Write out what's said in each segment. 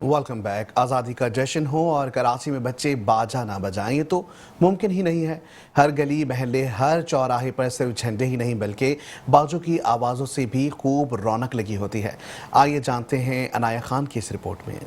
Welcome back. आज़ादी का जश्न हो और कराची में बच्चे बाजा ना बजाएं, ये तो मुमकिन ही नहीं है। हर गली महल्ले, हर चौराहे पर सिर्फ झंडे ही नहीं बल्कि बाजों की आवाज़ों से भी खूब रौनक लगी होती है। आइए जानते हैं अनाया खान की इस रिपोर्ट में।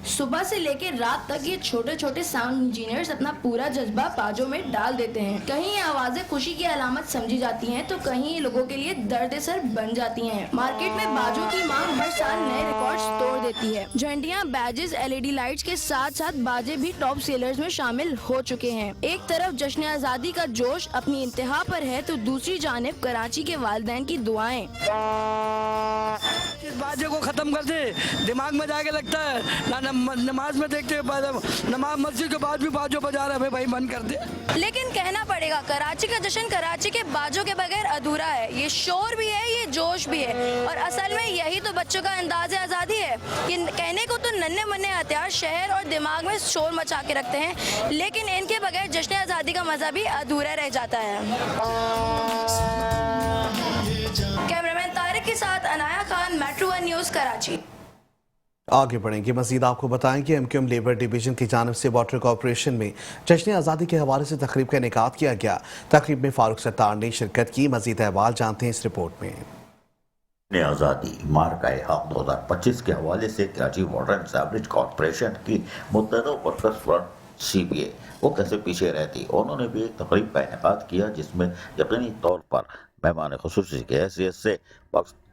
सुबह से लेकर रात तक ये छोटे छोटे साउंड इंजीनियर्स अपना पूरा जज्बा बाजों में डाल देते हैं। कहीं ये आवाजें खुशी की अलामत समझी जाती हैं तो कहीं ये लोगों के लिए दर्द सर बन जाती हैं। मार्केट में बाजों की मांग हर साल नए रिकॉर्ड्स तोड़ देती है। झंडियां, बैजेस, LED लाइट्स के साथ साथ बाजे भी टॉप सेलर्स में शामिल हो चुके हैं। एक तरफ जश्न आज़ादी का जोश अपनी इंतहा पर है तो दूसरी जानिब कराची के वालिदैन की दुआएं। इस बाजे को खत्म कर दे, दिमाग में जाके लगता है ना नमाज में देखते हुए नमाज मस्जिद के बाद भी बाजो बजा रहे हैं, भाई बंद कर दे। लेकिन कहना पड़ेगा कराची का जश्न कराची के बाजों के बगैर अधूरा है। ये शोर भी है, ये जोश भी है और असल में यही तो बच्चों का अंदाज़ आज़ादी है। कि कहने को तो नन्हे मुन्ने हथियार शहर और दिमाग में शोर मचा के रखते हैं, लेकिन इनके बगैर जश्न आज़ादी का मज़ा भी अधूरा रह जाता है। कैमरामैन तारिक के साथ अनाया खान, मेट्रो 1 न्यूज़, कराची। आगे बढ़ेंगे। मजीद आपको बताएं कि MQM लेबर डिवीजन की जानिब से वाटर कॉरपोरेशन में जश्न आज़ादी के हवाले से तकरीब का इनेकाद किया गया। तकरीब में फारूक सत्तार ने शिरकत की। मजीद अहवाल जानते हैं इस रिपोर्ट में। आज़ादी मार्काए हक 2025 के हवाले से Karachi water and sewerage corporation की मुत्तहदा वर्कर्स फ्रंट CBA वो कैसे पीछे रहती, उन्होंने भी एक तकरीब का इनेकाद किया जिसमें यकीनी तौर पर मेहमान खुसूसी की हैसियत से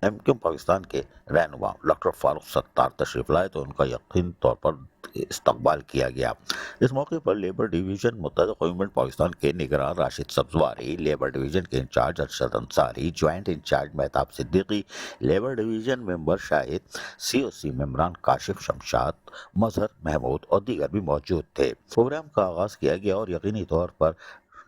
MQM पाकिस्तान के रहनुमा डॉक्टर फारूक सत्तार तशरीफ लाए तो उनका यकीनी तौर पर इस्तकबाल किया गया। इस मौके पर लेबर डिवीजन मुत्तहदा गवर्नमेंट पाकिस्तान के निगरान राशिद सब्जवारी, लेबर डिवीजन के incharge Arshad Ansari, joint incharge Mahtab Siddiqui, labour division member Shahid, COC मेंबरान काशिफ शमशाद, मजहर महमूद और दीगर भी मौजूद थे। प्रोग्राम का आगाज किया गया और यकीनी तौर पर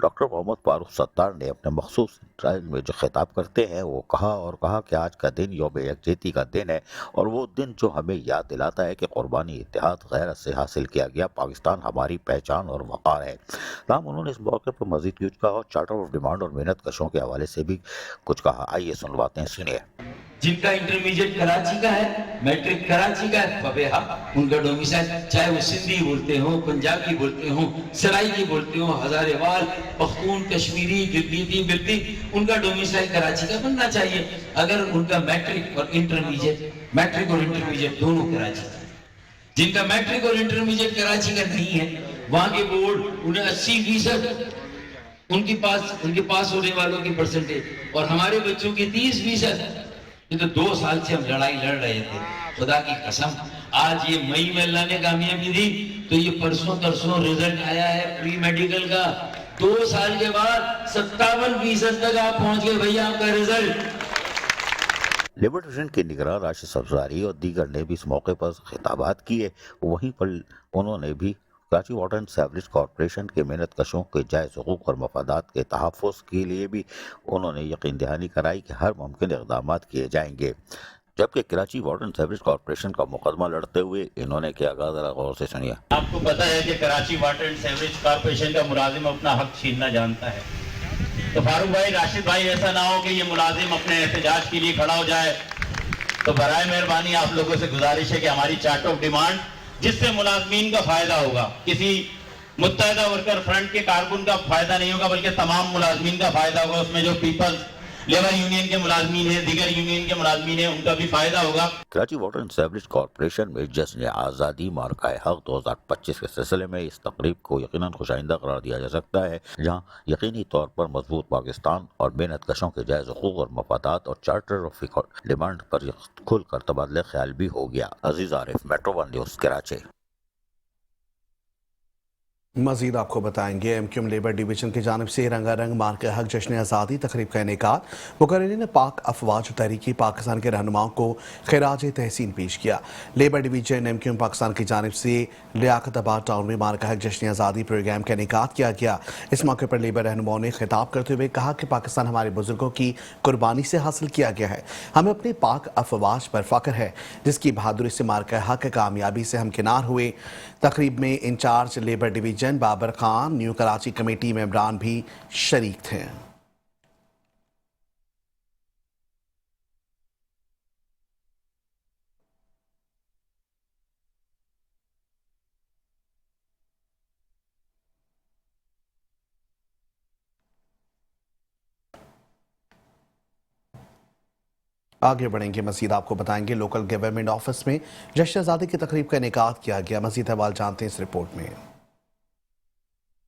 डॉक्टर मोहम्मद फारूक सत्तार ने अपने मखसूस ट्रायल में जो खिताब करते हैं वो कहा कि आज का दिन यौम यकजहती का दिन है और वो दिन जो हमें याद दिलाता है कि कुर्बानी इत्तेहाद गैरत से हासिल किया गया पाकिस्तान हमारी पहचान और वक़ार है। तमाम उन्होंने इस मौके पर मजीद कुछ कहा और चार्टर ऑफ डिमांड और मेहनत कशों के हवाले से भी कुछ कहा। आइए सुनवाते हैं, सुनिए। जिनका इंटरमीडिएट कराची का है, मैट्रिक कराची का है, फबे हक उनका डोमिसाइल, चाहे वो सिंधी बोलते हो, पंजाबी बोलते हो, सराइकी बोलते हो, हजारेवाल, पख्तून, कश्मीरी, गिलगिती, बिल्ती, उनका डोमिसाइल कराची का बनना चाहिए। अगर उनका मैट्रिक और इंटरमीडिएट दोनों कराची का, जिनका मैट्रिक और इंटरमीडिएट कराची का नहीं है, वहाँ के बोर्ड उन्हें 80% उनके पास होने वालों की परसेंटेज और हमारे बच्चों की 30%। ये तो 2 साल से हम लड़ाई लड़ रहे थे। खुदा की कसम, आज ये मई में अल्लाह ने कामयाबी दी तो ये परसों तरसों रिजल्ट आया है प्री मेडिकल का। 2 साल के बाद 57% तक आप पहुंच गए भैया, आपका रिजल्ट। लेबर डिवीजन के निगरान राशिद सब्जवारी और दीगर ने भी इस मौके पर खिताबात किए। वहीं पर उन्होंने भी Karachi water and sewerage corporation के मेहनत कशों के जायज़ हुकूक और मफादात के तहफ़्फ़ुज़ के लिए भी उन्होंने यकीन दहानी कराई कि हर मुमकिन इक़दाम किए जाएंगे। जबकि Karachi water and sewerage corporation का मुकदमा लड़ते हुए इन्होंने क्या कहा, ज़रा गौर से सुनिए। आपको पता है कि Karachi water and sewerage corporation का मुलाजिम अपना हक छीनना जानता है, तो फारूक भाई, राशिद भाई, ऐसा ना हो कि ये मुलाजिम अपने एहतजाज के लिए खड़ा हो जाए। तो बराए मेहरबानी आप लोगों से गुजारिश है कि हमारी चार्ट ऑफ डिमांड जिससे मुलाजमीन का फायदा होगा, किसी मुत्तहदा वर्कर फ्रंट के कारकुन का फायदा नहीं होगा बल्कि तमाम मुलाजमीन का फायदा होगा। उसमें जो पीपल्स लेबर यूनियन के मुलाजमीन है, दीगर यूनियन के मुलाजमीन है, उनका भी फायदा होगा। Karachi water and sewerage corporation में जश्न आज़ादी मार्काए हक 2025 के सिलसिले में इस तकरीब को यकीनन खुशाइंदा करार दिया जा सकता है, जहाँ यकीनी तौर पर मजबूत पाकिस्तान और मेहनत कशों के जायज़ हुकूक और मफादात और चार्टर ऑफ डिमांड पर खुलकर तबादला ख्याल भी हो गया। अजीज आरिफ, मेट्रो 1 न्यूज़, कराची। मजीद आपको बताएंगे एमक्यूएम लेबर डिवीजन की जानिब से रंगारंग मार के हक जश्न आज़ादी तकरीब का इनेकाद। मुकर्रिरीन ने पाक अफवाज तहरीकी पाकिस्तान के रहनुमाओं को खिराज तहसीन पेश किया। लेबर डिवीजन एमक्यूएम पाकिस्तान की जानिब से लियाकताबाद टाउन में मार का हक जश्न आज़ादी प्रोग्राम का इनेकाद किया गया। इस मौके पर लेबर रहनुमाओं ने खिताब करते हुए कहा कि पाकिस्तान हमारे बुजुर्गों की कुर्बानी से हासिल किया गया है। हमें अपने पाक अफवाज पर फख्र है जिसकी बहादुरी से मार का हक कामयाबी से हमकिनार हुए। तकरीब में incharge labour division Babar Khan, new Karachi committee मेंबरान भी शरीक थे। आगे बढ़ेंगे, मजीद आपको बताएंगे लोकल गवर्नमेंट ऑफिस में जश्न आज़ादी की तकरीब का इनेकाद किया गया। मजीद हवाल जानते हैं इस रिपोर्ट में।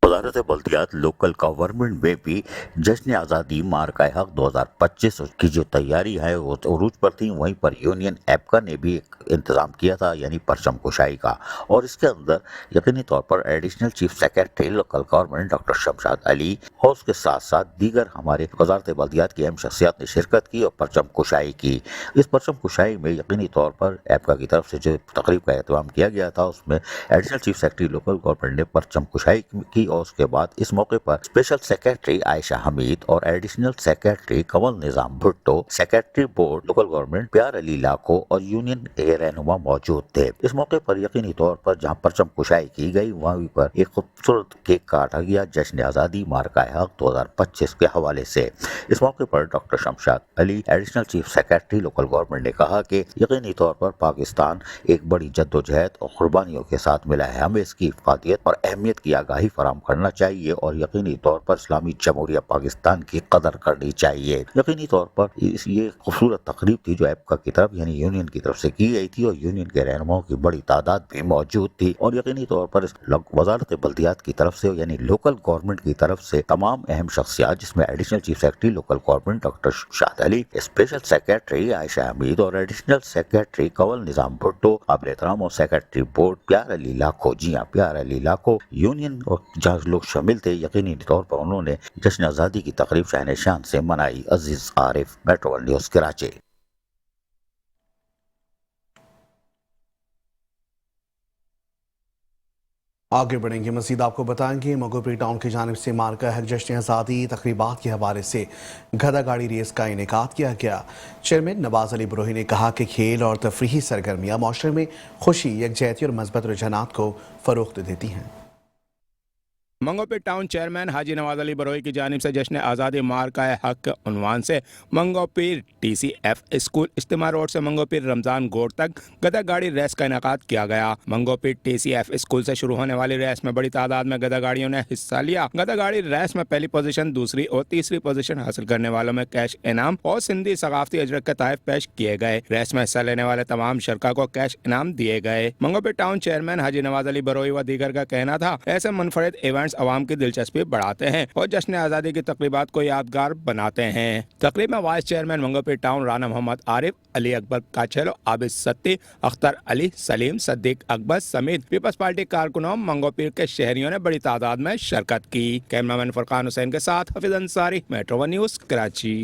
वज़ारत बल्दियात लोकल गवर्नमेंट में भी जश्न आज़ादी मार्का हक 2025 की जो तैयारी है वो उरूज पर थी। वहीं पर यूनियन एपका ने भी एक इंतज़ाम किया था यानी परचम कुशाई का, और इसके अंदर यकीनी तौर पर additional chief secretary local government doctor Shamshad Ali और उसके साथ साथ दीगर हमारे वज़ारत बल्दियात की अहम शख्सियात ने शिरकत की और परचम कुशाई की। इस परचम कुशाई में यकीनी तौर पर एपका की तरफ से जो तकरीब का एहतमाम किया गया था उसमें additional chief secretary local government ने परचम कुशाई की और उसके बाद इस मौके पर स्पेशल सेक्रेटरी आयशा हमीद और additional secretary Kamal Nizam Bhutto, secretary board local government Pyar Ali लाको और यूनियन के रहनुमा मौजूद थे। इस मौके पर यकीनी तौर पर जहां परचम कुशाई की गई वहीं पर एक खूबसूरत केक काटा गया जश्न आज़ादी मार्का हक 2025 के हवाले से। इस मौके पर doctor Shamshad Ali additional chief secretary local government ने कहा कि यकीनी तौर पर पाकिस्तान एक बड़ी जद्दोजहद और कुर्बानियों के साथ मिला है। हमें इसकी इफादियत और अहमियत की आगाही फराहम करना चाहिए और यकीनी तौर पर इस्लामी जमहूरिया पाकिस्तान की कदर करनी चाहिए। यकीनी तौर पर ये खूबसूरत तकरीब थी जो एपका की तरफ यानी यूनियन की तरफ से की गई थी और यूनियन के रहनुमाओं की बड़ी तादाद भी मौजूद थी। और यकीनी तौर पर वज़ारत बल्दियात की तरफ से यानी लोकल गवर्नमेंट की तरफ से तमाम अहम शख्सियात जिसमें additional chief secretary local government doctor शाद अली, स्पेशल सेक्रेटरी आयशा हमीद और एडिशनल सेक्रेटरी कवल निजाम भुट्टो, काबिल एहतराम और सेक्रेटरी बोर्ड प्यार अली लाखो, जी हाँ प्यार अली लाखो, यूनियन और जहाँ लोग शामिल थे यकीनी तौर पर उन्होंने जश्न आज़ादी की तकरीब शान शान से मनाई। अजीज आरिफ, मेट्रो न्यूज़ कराची। आगे बढ़ेंगे, मजीद आपको बताएंगे मगोपरी टाउन की जानिब से मार्का हक जश्न आज़ादी तकरीबात के हवाले से गधा गाड़ी रेस का इनेकाद किया गया। चेयरमैन नवाज अली बरोही ने कहा कि खेल और तफरीही सरगर्मियाँ माशरे में खुशी, यकजहती और मस्बत रुझानात को फ़रोग़ देती हैं। मंगोपीर टाउन चेयरमैन हाजी नवाज अली बरोही की जानिब से जश्न आज़ादी मार्का हक के उन्वान से मंगोपीर TCF स्कूल इज्तिमा रोड से मंगोपीर रमज़ान गोड़ तक गधा गाड़ी रेस का इनेकाद किया गया। मंगोपीर TCF स्कूल से शुरू होने वाली रेस में बड़ी तादाद में गधा गाड़ियों ने हिस्सा लिया। गधा गाड़ी रेस में पहली पोजीशन, दूसरी और तीसरी पोजीशन हासिल करने वालों में कैश इनाम और सिंधी सकाफती अजरक के तहत पेश किए गए। रेस में हिस्सा लेने वाले तमाम शरका को कैश इनाम दिए गए। मंगोपीर टाउन चेयरमैन हाजी नवाज अली बरोही व दीगर का कहना था ऐसे मुनफरिद इवेंट्स अवाम की दिलचस्पी बढ़ाते हैं और जश्न आज़ादी की तकरीबात को यादगार बनाते हैं। तकरीब में vice chairman Manghopir town Rana Mohammad Arif, Ali Akbar Kachhelo, Abid Satti, Akhtar Ali, Saleem, Siddique Akbar समेत पीपल्स पार्टी कारकुनों मंगोपीर के शहरियों ने बड़ी तादाद में शिरकत की। कैमरामैन फरकान हुसैन के साथ Hafeez Ansari, metro one news Karachi.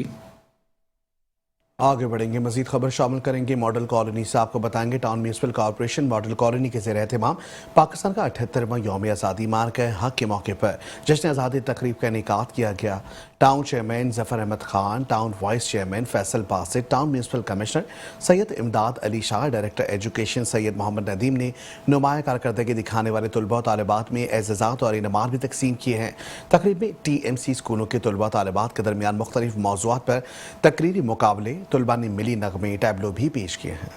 आगे बढ़ेंगे, मजीद खबर शामिल करेंगे मॉडल कॉलोनी से। आपको बताएंगे town municipal corporation model colony के ज़ेर एहतमाम पाकिस्तान का 78वां यौम आज़ादी मार्का हक के मौके पर जश्न आज़ादी तकरीब का इनेकाद किया गया। Town chairman Zafar Ahmed Khan, town vice chairman Faisal Basit, town municipal commissioner Syed Imdad Ali Shah, director education Syed Mohammad Nadeem ने नुमाया कारकर्दगी दिखाने वाले तलबा और तालिबात में एज़ाज़ात और इनामात भी तकसीम किए हैं। तकरीब में TMC स्कूलों के तलबा तालिबात के दरमियान मुख्तलिफ मौज़ूआत पर तकरीरी मुकाबले, तलबा ने मिली नगमे, टैबलो भी पेश किए हैं।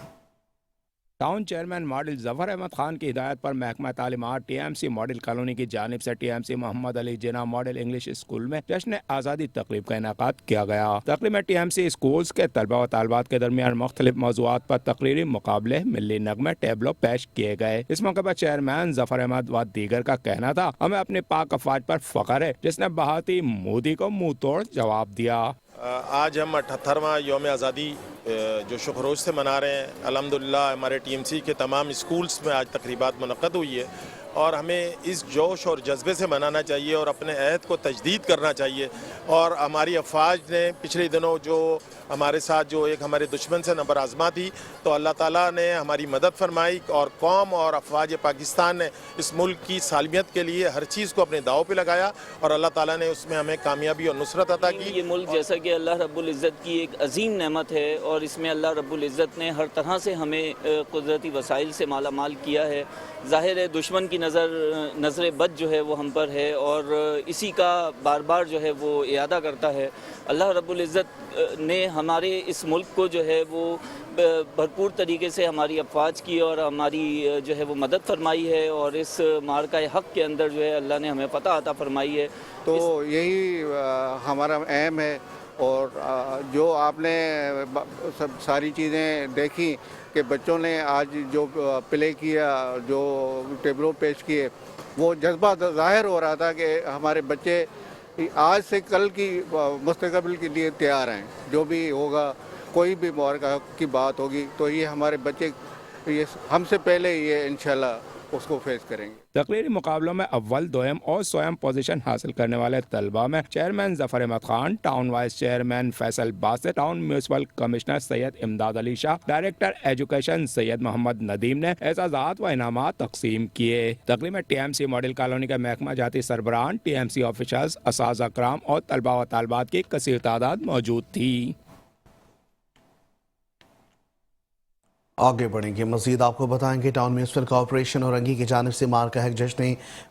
Town chairman model Zafar Ahmed Khan की हिदायत पर महकमा तालीमात TMC मॉडल कॉलोनी की जानिब से TMC मोहम्मद अली जिना मॉडल इंग्लिश स्कूल में जश्न आज़ादी तकरीब का इनेकाद किया गया। तकरीब में TMC स्कूल्स के तलबा व तालिबात के दरमियान मुख्तलिफ मौज़ूआत पर तकरीरी मुकाबले, मिली नगमे, टैबलो पेश किए गए। इस मौके पर चेयरमैन जफर अहमद व दीगर का कहना था हमें अपने पाक अफवाज पर फख्र है जिसने बहाती मोदी को मुंह तोड़ जवाब दिया। आज हम 78वां यौम आज़ादी जो शुक्रोज से मना रहे हैं। अल्हम्दुलिल्लाह हमारे TMC के तमाम स्कूल्स में आज तकरीबात मुनक़्क़द हुई है اور ہمیں اس جوش اور جذبے سے منانا چاہیے اور اپنے عہد کو تجدید کرنا چاہیے. اور ہماری افواج نے پچھلے دنوں جو ہمارے ساتھ جو ایک ہمارے دشمن سے نبر آزما تھی تو اللہ تعالیٰ نے ہماری مدد فرمائی اور قوم اور افواج پاکستان نے اس ملک کی سالمیت کے لیے ہر چیز کو اپنے داؤ پہ لگایا اور اللہ تعالیٰ نے اس میں ہمیں کامیابی اور نصرت عطا کی. یہ ملک جیسا کہ اللہ رب العزت کی ایک عظیم نعمت ہے اور اس میں اللہ رب العزت نے ہر طرح سے ہمیں قدرتی وسائل سے مالا مال کیا ہے. ظاہر ہے دشمن کی نظر بد جو ہے وہ ہم پر ہے اور اسی کا بار بار جو ہے وہ اعادہ کرتا ہے. اللہ رب العزت نے ہمارے اس ملک کو جو ہے وہ بھرپور طریقے سے ہماری افواج کی اور ہماری جو ہے وہ مدد فرمائی ہے اور اس معرکہ حق کے اندر جو ہے اللہ نے ہمیں فتح عطا فرمائی ہے. تو یہی ہمارا اہم ہے. اور جو آپ نے سب ساری چیزیں دیکھی کہ بچوں نے آج جو پلے کیا, جو ٹیبلو پیش کیے, وہ جذبہ ظاہر ہو رہا تھا کہ ہمارے بچے آج سے کل کی مستقبل کے لیے تیار ہیں. جو بھی ہوگا, کوئی بھی معرکہ کی بات ہوگی تو یہ ہمارے بچے ہم سے پہلے یہ انشاءاللہ اس کو فیس کریں گے. تقریری مقابلوں میں اول, دوم اور سوم پوزیشن حاصل کرنے والے طلبہ میں chairman Zafar Ahmed Khan, town vice chairman Faisal Basit, town municipal commissioner Syed Imdad Ali Shah, director education Syed Muhammad Nadeem نے اعزازات و انعامات تقسیم کیے. تقریب میں T M C model colony کے محکمہ جاتی سربراہان, ٹی ایم سی آفیسرز, اساتذہ کرام اور طلبہ و طالبات کی کثیر تعداد موجود تھی. آگے بڑھیں گے. مزید آپ کو بتائیں گے ٹاؤن میونسپل کارپوریشن اورنگی کی جانب سے مارکہ حق جشن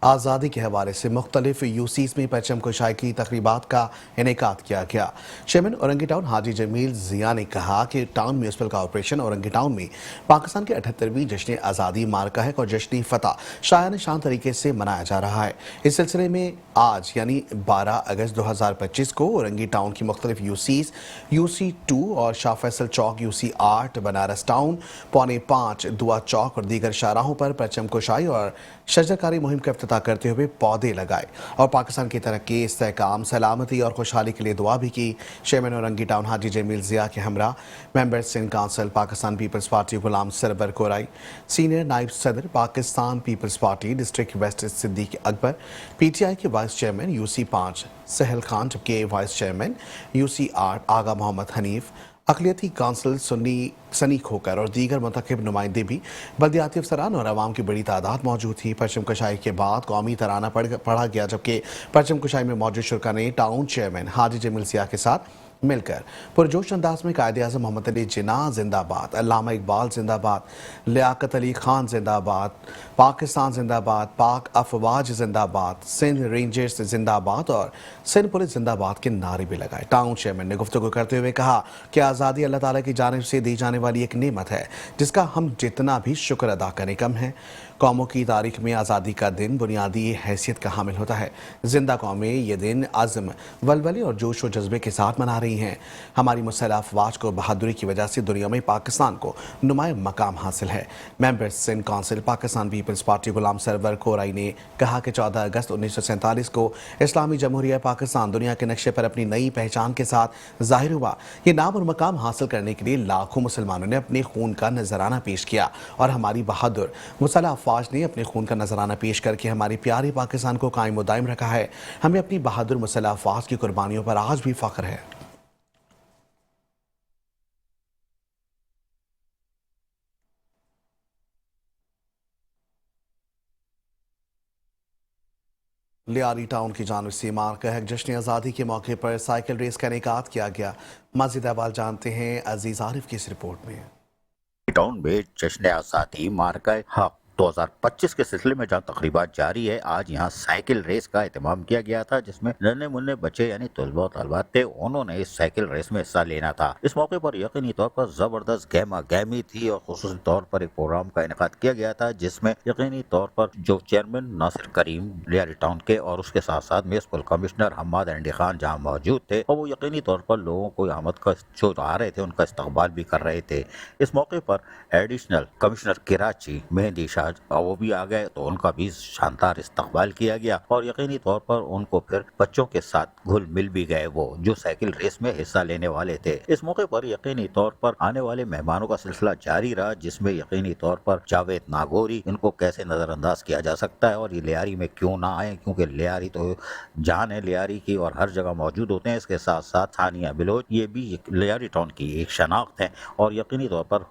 آزادی کے حوالے سے مختلف یوسیز میں پرچم کشائی کی تقریبات کا انعقاد کیا گیا. چیئرمین اورنگی ٹاؤن حاجی جمیل ضیاء نے کہا کہ town municipal corporation Orangi town میں پاکستان کے 78ویں جشن آزادی مارکہ حق اور جشن فتح شایان شان طریقے سے منایا جا رہا ہے. اس سلسلے میں آج یعنی 12 اگست 2025 کو اورنگی ٹاؤن کی مختلف یوسیز, یوسی 2 اور شاہ فیصل چوک, یوسی 8 بنارس ٹاؤن, 4:45 دعا چوک اور دیگر شاہراہوں پر پرچم کشائی اور شجرکاری مہم کا افتتاح کرتے ہوئے پودے لگائے اور پاکستان کی ترقی, استحکام, سلامتی اور خوشحالی کے لیے دعا بھی کی. چیئرمین اورنگی ٹاؤن حاجی جمیل ضیاء کے ہمراہ member Sindh council Pakistan peoples party Ghulam Sarwar Korai, senior نائب صدر Pakistan peoples party district west Siddique Akbar, P T I کے vice chairman UC 5 Sahal Khan, جبکہ vice chairman UC 8 Agha Muhammad Hanif, اقلیتی کونسل سنی کھوکر اور دیگر منتخب نمائندے بھی بلدیاتی افسران اور عوام کی بڑی تعداد موجود تھی. پرچم کشائی کے بعد قومی ترانہ پڑھا گیا, جبکہ پرچم کشائی میں موجود شرکا نے ٹاؤن چیئرمین حاجی جمیل ضیاء کے ساتھ مل کر پرجوش انداز میں قائد اعظم محمد علی جناح زندہ باد, علامہ اقبال زندہ باد, لیاقت علی خان زندہ باد, پاکستان زندہ باد, پاک افواج زندہ باد, سندھ رینجرز زندہ باد اور سندھ پولیس زندہ باد کے نعرے بھی لگائے. ٹاؤن چیئرمین نے گفتگو کرتے ہوئے کہا کہ آزادی اللہ تعالیٰ کی جانب سے دی جانے والی ایک نعمت ہے جس کا ہم جتنا بھی شکر ادا کریں کم ہے. قوموں کی تاریخ میں آزادی کا دن بنیادی حیثیت کا حامل ہوتا ہے. زندہ قومیں یہ دن عزم, ولولے اور جوش و جذبے کے ساتھ منا رہی ہیں. ہماری مسلح افواج کو بہادری کی وجہ سے دنیا میں پاکستان کو نمایاں مقام حاصل ہے. Member Sindh council Pakistan peoples party Ghulam Sarwar Korai نے کہا کہ 14 اگست 1947 کو اسلامی جمہوریہ پاکستان دنیا کے نقشے پر اپنی نئی پہچان کے ساتھ ظاہر ہوا. یہ نام اور مقام حاصل کرنے کے لیے لاکھوں مسلمانوں نے اپنے خون کا نذرانہ پیش کیا اور ہماری بہادر مسلح افواج نے اپنے خون کا نذرانہ پیش کر کے ہماری پیاری پاکستان کو قائم و دائم رکھا ہے. ہمیں اپنی بہادر مسلح افواج کی قربانیوں پر آج بھی فخر ہے. لیاری ٹاؤن کی جانب سے مارکہ حق جشن آزادی کے موقع پر سائیکل ریس کا انعقاد کیا گیا. مزید احوال جانتے ہیں عزیز عارف کی اس رپورٹ میں. ٹاؤن میں جشن آزادی مارکہ حق 2025 کے سلسلے میں جہاں تقریبات جاری ہے, آج یہاں سائیکل ریس کا اہتمام کیا گیا تھا جس میں ننھے منھے بچے یعنی طلبہ و طالبات تھے, انہوں نے اس سائیکل ریس میں حصہ لینا تھا. اس موقع پر یقینی طور پر زبردست گہما گہمی تھی اور خصوصی طور پر ایک پروگرام کا انعقاد کیا گیا تھا جس میں یقینی طور پر جو چیئرمین ناصر کریم لیاری ٹاؤن کے اور اس کے ساتھ ساتھ میونسپل کمشنر حماد انڈی خان جہاں موجود تھے اور وہ یقینی طور پر لوگوں کو آمد کا جو آ رہے تھے ان کا استقبال بھی کر رہے تھے. اس موقع پر ایڈیشنل کمشنر کراچی مہندی شاہ وہ بھی آ گئے تو ان کا بھی شاندار استقبال کیا گیا اور یقینی طور پر ان کو پھر بچوں کے ساتھ گھل مل بھی گئے وہ جو سائیکل ریس میں حصہ لینے والے تھے۔ اس موقع پر یقینی طور پر آنے والے مہمانوں کا سلسلہ جاری رہا، جس میں یقینی طور پر جاوید ناگوری، ان کو کیسے نظر انداز کیا جا سکتا ہے اور یہ لیاری میں کیوں نہ آئے، کیونکہ لیاری تو جان ہے لیاری کی اور ہر جگہ موجود ہوتے ہیں۔ اس کے ساتھ ساتھ ثانیہ بلوچ، یہ بھی لیاری ٹاؤن کی ایک شناخت ہے اور یقینی طور پر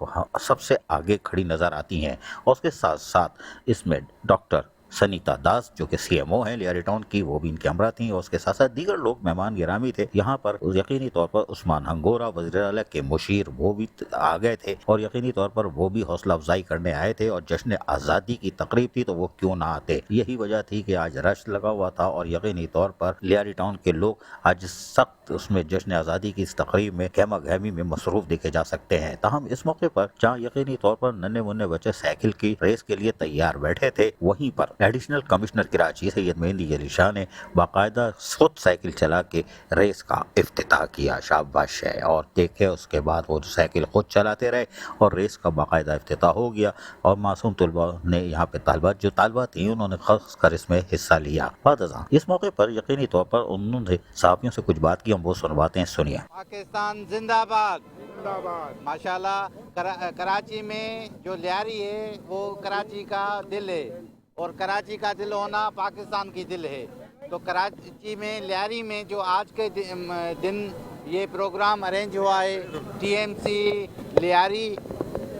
سب سے آگے کھڑی نظر آتی ہیں۔ اور اس کے ساتھ ساتھ اس میں ڈاکٹر سنیتا داس جو کہ سی ایم او ہیں لیاری ٹاؤن کی، وہ بھی ان کے ہمراہ تھیں اور اس کے ساتھ ساتھ دیگر لوگ مہمان گرامی تھے۔ یہاں پر یقینی طور پر عثمان ہنگورہ وزیر اعلیٰ کے مشیر وہ بھی آ گئے تھے اور یقینی طور پر وہ بھی حوصلہ افزائی کرنے آئے تھے اور جشن آزادی کی تقریب تھی تو وہ کیوں نہ آتے، یہی وجہ تھی کہ آج رش لگا ہوا تھا اور یقینی طور پر لیاری ٹاؤن کے لوگ آج سخت اس میں جشن آزادی کی اس تقریب میں گہما گہمی میں مصروف دیکھے جا سکتے ہیں۔ تاہم اس موقع پر جہاں یقینی طور پر ننھے منھے بچے سائیکل کی ریس کے لیے تیار بیٹھے تھے، وہیں پر ایڈیشنل کمشنر کراچی سید مہندی علی شاہ نے باقاعدہ خود سائیکل چلا کے ریس کا افتتاح کیا، شاباش ہے، اور دیکھے اس کے بعد وہ سائیکل خود چلاتے رہے اور ریس کا باقاعدہ افتتاح ہو گیا اور معصوم طلباء نے یہاں پہ طالبات تھیں انہوں نے خاص کر اس میں حصہ لیا۔ اس موقع پر یقینی طور پر انہوں نے صحافیوں سے کچھ بات کی، ہم وہ سنواتے ہیں، سنیے۔ پاکستان زندہ باد، ماشاءاللہ۔ کراچی میں جو لیاری ہے وہ کراچی کا دل ہے اور کراچی کا دل ہونا پاکستان کی دل ہے، تو کراچی میں لیاری میں جو آج کے دن یہ پروگرام ارینج ہوا ہے، ٹی ایم سی لیاری